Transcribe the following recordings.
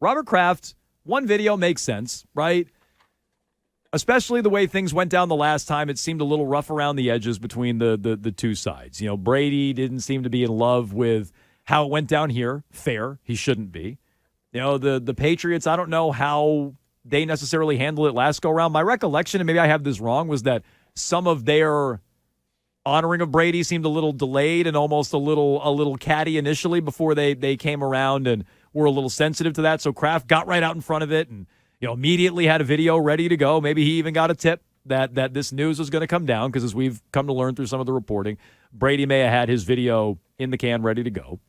Robert Kraft, one video makes sense, right? Especially the way things went down the last time. It seemed a little rough around the edges between the two sides. You know, Brady didn't seem to be in love with how it went down here. Fair. He shouldn't be. You know, the Patriots, I don't know how they necessarily handled it last go-around. My recollection, and maybe I have this wrong, was that some of their honoring of Brady seemed a little delayed and almost a little catty initially before they came around and were a little sensitive to that. So Kraft got right out in front of it and immediately had a video ready to go. Maybe he even got a tip that this news was going to come down because as we've come to learn through some of the reporting, Brady may have had his video in the can ready to go.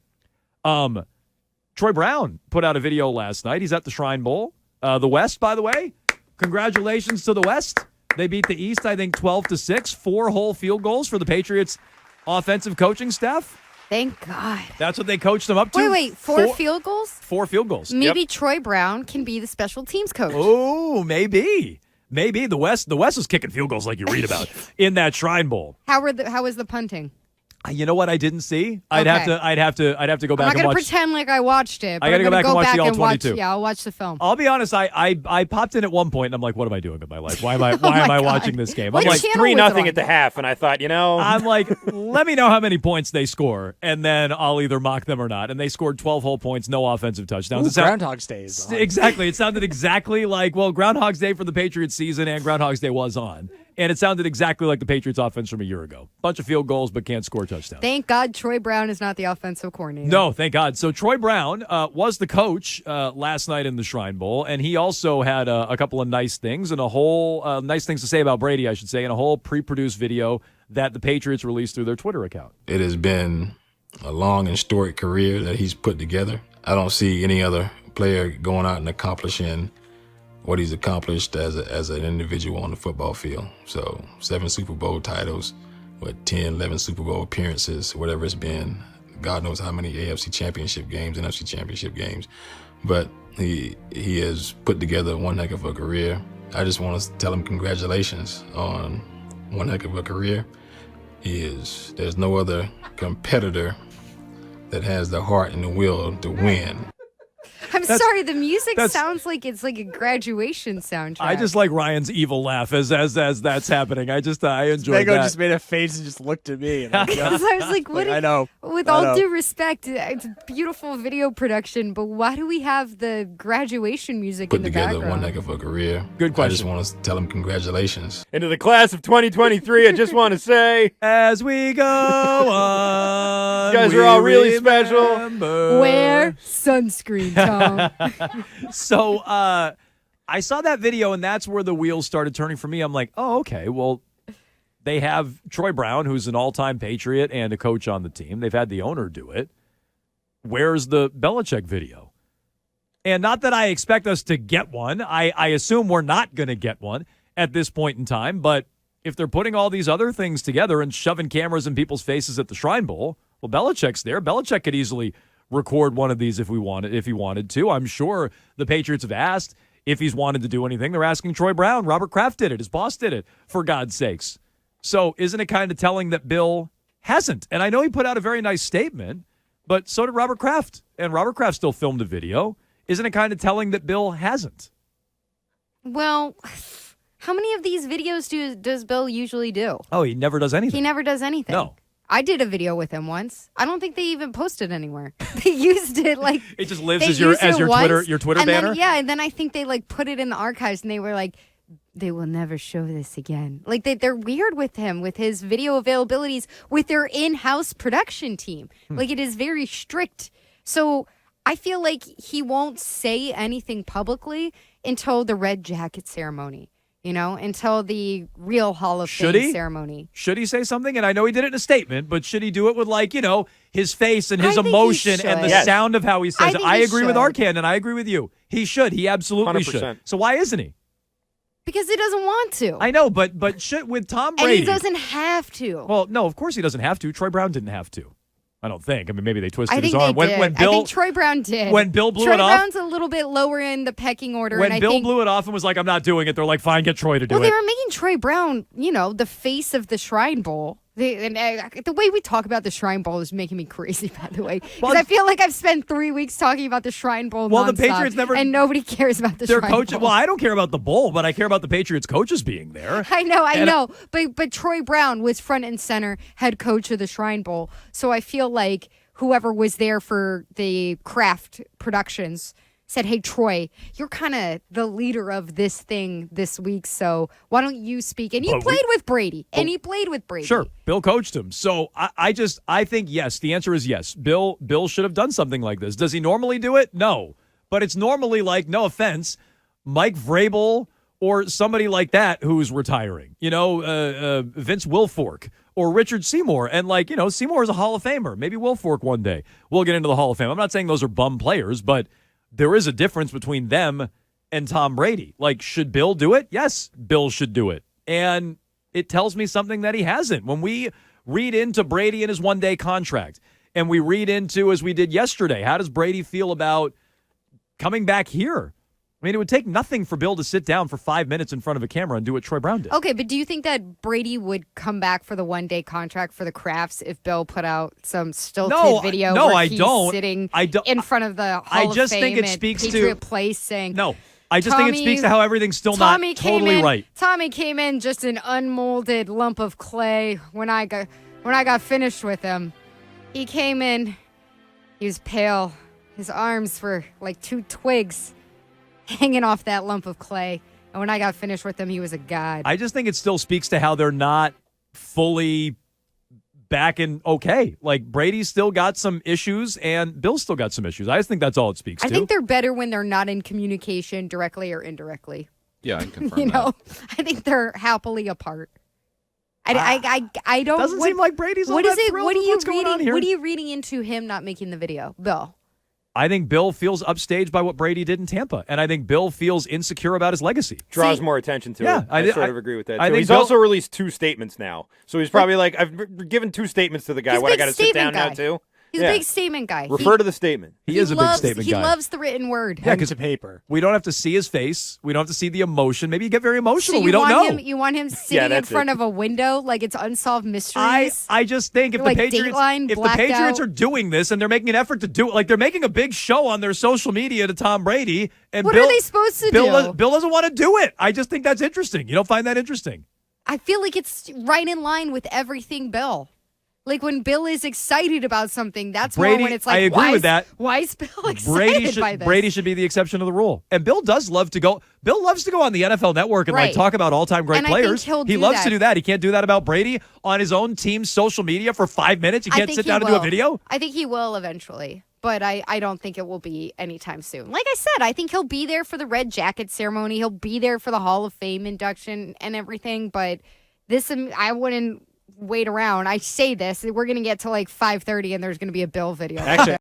Troy Brown put out a video last night. He's at the Shrine Bowl. The West, by the way, congratulations to the West. They beat the East, I think, 12-6, 4 whole field goals for the Patriots offensive coaching staff. Thank God. That's what they coached them up to. Wait, four field goals? 4 field goals. Maybe Troy Brown can be the special teams coach. Oh, maybe. Maybe the West was kicking field goals like you read about in that Shrine Bowl. How was the punting? You know what I didn't see? I'd Okay. have to go back and watch. I'm not going to pretend like I watched it. But I got to go back and watch the all 22. Yeah, I'll watch the film. I'll be honest. I popped in at one point and I'm like, what am I doing with my life? Why am I watching this game? What I'm like channel 3-0 at the half, and I thought, I'm like, let me know how many points they score, and then I'll either mock them or not. And they scored 12 whole points, no offensive touchdowns. Groundhog's Day is on. Exactly. It sounded exactly like, Groundhog's Day for the Patriots season, and Groundhog's Day was on. And it sounded exactly like the Patriots offense from a year ago. Bunch of field goals, but can't score touchdowns. Thank God Troy Brown is not the offensive coordinator. No, thank God. So Troy Brown was the coach last night in the Shrine Bowl, and he also had a couple of nice things and a whole nice things to say about Brady, I should say, and a whole pre-produced video that the Patriots released through their Twitter account. It has been a long and storied career that he's put together. I don't see any other player going out and accomplishing what he's accomplished as an individual on the football field. So 7 Super Bowl titles, 10, 11 Super Bowl appearances, whatever it's been. God knows how many AFC championship games, NFC championship games. But he has put together one heck of a career. I just want to tell him congratulations on one heck of a career. There's no other competitor that has the heart and the will to win. I'm sorry, the music sounds like it's like a graduation soundtrack. I just like Ryan's evil laugh as that's happening. I enjoyed Mego that. just made a face and just looked at me. And Because I was like, what? I know. With all due respect, it's beautiful video production, but why do we have the graduation music in the background? Put together one heck of a career. Good question. I just want to tell him congratulations. Into the class of 2023, I just want to say, as we go on, you guys are all really special. Wear sunscreen, Tom. So I saw that video, and that's where the wheels started turning for me. I'm like, oh, okay, well, they have Troy Brown, who's an all-time Patriot and a coach on the team. They've had the owner do it. Where's the Belichick video? And not that I expect us to get one. I assume we're not going to get one at this point in time, but if they're putting all these other things together and shoving cameras in people's faces at the Shrine Bowl, well, Belichick's there. Belichick could easily record one of these if he wanted to. I'm sure the Patriots have asked if he's wanted to do anything. They're asking Troy Brown. Robert Kraft did it. His boss did it, for God's sakes. So isn't it kind of telling that Bill hasn't? And I know he put out a very nice statement, but so did Robert Kraft. And Robert Kraft still filmed a video. Isn't it kind of telling that Bill hasn't? Well, how many of these videos does Bill usually do? Oh, he never does anything. He never does anything. No. I did a video with him once. I don't think they even posted anywhere. They used it like it just lives as your Twitter banner. And then I think they like put it in the archives, and they were like, they will never show this again. Like they're weird with him, with his video availabilities, with their in-house production team. Like it is very strict. So I feel like he won't say anything publicly until the red jacket ceremony. Until the real Hall of Fame ceremony. Should he say something? And I know he did it in a statement, but should he do it with his face and his emotion and the sound of how he says it? I agree with Arcand, and I agree with you. He should. He absolutely 100%. should. So why isn't he? Because he doesn't want to. I know, but should with Tom Brady. And he doesn't have to. Well, no, of course he doesn't have to. Troy Brown didn't have to. I don't think. I mean, maybe they twisted his arm. I think Troy Brown did. When Bill blew it off. Troy Brown's a little bit lower in the pecking order. When Bill blew it off and was like, I'm not doing it, they're like, fine, get Troy to do it. Well, they were making Troy Brown, the face of the Shrine Bowl. The way we talk about the Shrine Bowl is making me crazy, by the way. Because I feel like I've spent 3 weeks talking about the Shrine Bowl Well, nonstop, the Patriots never... and nobody cares about the their Shrine coach, Bowl. Well, I don't care about the bowl, but I care about the Patriots coaches being there. I know. But Troy Brown was front and center head coach of the Shrine Bowl. So I feel like whoever was there for the Kraft Productions said, hey, Troy, you're kind of the leader of this thing this week, so why don't you speak? And he played with Brady. Sure, Bill coached him. So I think, yes, the answer is yes. Bill should have done something like this. Does he normally do it? No. But it's normally like, no offense, Mike Vrabel or somebody like that who's retiring. Vince Wilfork or Richard Seymour. And Seymour is a Hall of Famer. Maybe Wilfork one day. We'll get into the Hall of Fame. I'm not saying those are bum players, but there is a difference between them and Tom Brady. Should Bill do it? Yes, Bill should do it. And it tells me something that he hasn't. When we read into Brady and his one-day contract, and we read into, as we did yesterday, how does Brady feel about coming back here? I mean, it would take nothing for Bill to sit down for 5 minutes in front of a camera and do what Troy Brown did. Okay, but do you think that Brady would come back for the one-day contract for the Crafts if Bill put out some stilted video where he's sitting in front of the Hall of Fame at Patriot Place saying... No, I just think it speaks to how everything's still not totally right. Tommy came in just an unmolded lump of clay when I got finished with him. He came in, he was pale. His arms were like two twigs hanging off that lump of clay. And when I got finished with him, he was a god. I just think it still speaks to how they're not fully back in okay. Brady's still got some issues and Bill's still got some issues. I just think that's all it speaks to. I think they're better when they're not in communication directly or indirectly. Yeah, I can confirm that. I think they're happily apart. I don't. Doesn't seem like Brady's all that thrilled with what's going on here. What are you reading into him not making the video, Bill? I think Bill feels upstaged by what Brady did in Tampa, and I think Bill feels insecure about his legacy. Draws more attention to it. I sort of agree with that, too. He's Bill, also released 2 statements now. So he's probably I've given 2 statements to the guy. What, I got to sit down now, too? He's a big statement guy. Refer to the statement. He is a big statement guy. He loves the written word. Yeah, because to paper. We don't have to see his face. We don't have to see the emotion. Maybe you get very emotional. So we don't know. You want him sitting in front of a window like it's Unsolved Mysteries? I just think if the Patriots are doing this and they're making an effort to do it, they're making a big show on their social media to Tom Brady. And what are they supposed to do? Bill doesn't want to do it. I just think that's interesting. You don't find that interesting? I feel like it's right in line with everything Bill. When Bill is excited about something, that's Brady, more when it's I agree with that. Why is Bill excited by this? Brady should be the exception to the rule. And Bill does love to go. Bill loves to go on the NFL Network and talk about all-time great players. He loves to do that. He can't do that about Brady on his own team's social media for 5 minutes. He can't sit down and do a video. I think he will eventually, but I don't think it will be anytime soon. Like I said, I think he'll be there for the red jacket ceremony. He'll be there for the Hall of Fame induction and everything. But this, I wouldn't wait around. I say this, we're going to get to 5:30 and there's going to be a Bill video. Actually,